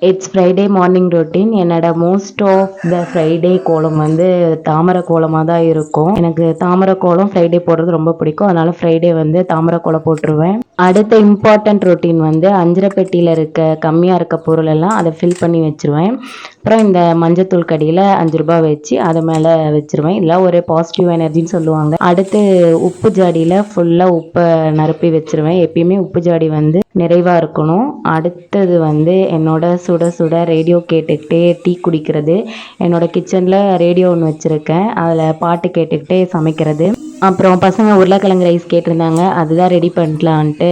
It's Friday morning routine. என்னோட most of the Friday கோலம் வந்து தாமரை கோலமாக தான் இருக்கும். எனக்கு தாமரை கோலம் ஃப்ரைடே போடுறது ரொம்ப பிடிக்கும். அதனால ஃப்ரைடே வந்து தாமரை கோலம் போட்டுருவேன். அடுத்த இம்பார்ட்டன்ட் ரொட்டீன் வந்து அஞ்சரை பெட்டியில் இருக்க கம்மியாக இருக்க பொருள் எல்லாம் அதை ஃபில் பண்ணி வச்சுருவேன். அப்புறம் இந்த மஞ்சத்தூள் கடியில் 5 ரூபாய் வச்சு அதை மேலே வச்சுருவேன். இதெல்லாம் ஒரு பாசிட்டிவ் எனர்ஜின்னு சொல்லுவாங்க. அடுத்து உப்பு ஜாடியில் ஃபுல்லாக உப்பை நிரப்பி வச்சுருவேன். எப்பயுமே உப்பு ஜாடி வந்து நிறைவாக இருக்கணும். அடுத்தது வந்து என்னோட சுட சுட ரேடியோ கேட்டுக்கிட்டே டீ குடிக்கிறது. என்னோட கிச்சனில் ரேடியோ ஒன்று வச்சுருக்கேன். அதில் பாட்டு கேட்டுக்கிட்டே சமைக்கிறது. அப்புறம் பசங்க உருளைக்கிழங்கு ரைஸ் கேட்டிருந்தாங்க. அதுதான் ரெடி பண்ணலான்ட்டு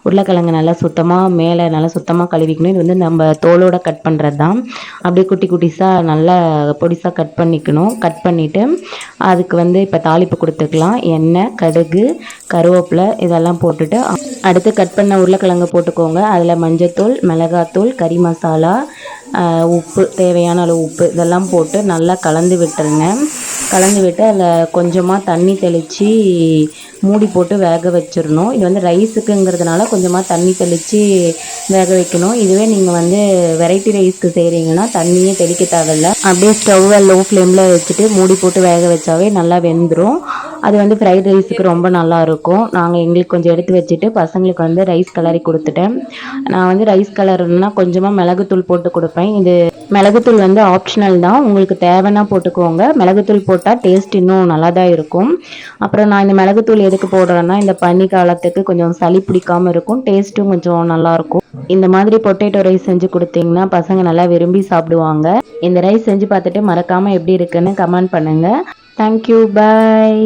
உருளைக்கிழங்கு நல்லா சுத்தமாக மேலே நல்லா சுத்தமாக கழுவிக்கணும். இது வந்து நம்ம தோலோட கட் பண்ணுறது தான். அப்படியே குட்டி குட்டிஸாக நல்லா பொடிசாக கட் பண்ணிக்கணும். கட் பண்ணிவிட்டு அதுக்கு வந்து இப்போ தாளிப்பு கொடுத்துக்கலாம். எண்ணெய், கடுகு, கருவேப்பிலை இதெல்லாம் போட்டுட்டு அடுத்து கட் பண்ண உருளைக்கிழங்கு போட்டுக்கோங்க. அதில் மஞ்சத்தூள், மிளகாத்தூள், கறி மசாலா, உப்பு, தேவையான அளவு உப்பு இதெல்லாம் போட்டு நல்லா கலந்து விட்டுருங்க. கலந்து விட்டு அதில் கொஞ்சமாக தண்ணி தெளித்து மூடி போட்டு வேக வச்சிடணும். இது வந்து ரைஸுக்குங்கிறதுனால கொஞ்சமாக தண்ணி தெளித்து வேக வைக்கணும். இதுவே நீங்கள் வந்து வெரைட்டி ரைஸ்க்கு செய்கிறீங்கன்னா தண்ணியே தெளிக்க தேவையில்லை. அப்படியே ஸ்டவ்வை லோ ஃப்ளேமில் வச்சுட்டு மூடி போட்டு வேக வச்சாவே நல்லா வெந்துடும். அது வந்து ஃப்ரைட் ரைஸுக்கு ரொம்ப நல்லாயிருக்கும். நாங்கள் எங்களுக்கு கொஞ்சம் எடுத்து வச்சுட்டு பசங்களுக்கு வந்து ரைஸ் கலரி கொடுத்துட்டேன். நான் வந்து ரைஸ் கலர்னா கொஞ்சமாக மிளகுத்தூள் போட்டு கொடுப்பேன். இது மிளகுத்தூள் வந்து ஆப்ஷனல் தான். உங்களுக்கு தேவைன்னா போட்டுக்கோங்க. மிளகுத்தூள் போட்டால் டேஸ்ட் இன்னும் நல்லா தான் இருக்கும். அப்புறம் நான் இந்த மிளகுத்தூள் எதுக்கு போடுறேன்னா இந்த பனி காலத்துக்கு கொஞ்சம் சளி பிடிக்காமல் இருக்கும். டேஸ்ட்டும் கொஞ்சம் நல்லாயிருக்கும். இந்த மாதிரி பொட்டேட்டோ ரைஸ் செஞ்சு கொடுத்தீங்கன்னா பசங்க நல்லா விரும்பி சாப்பிடுவாங்க. இந்த ரைஸ் செஞ்சு பார்த்துட்டு மறக்காமல் எப்படி இருக்குன்னு கமெண்ட் பண்ணுங்கள். தேங்க்யூ, பாய்.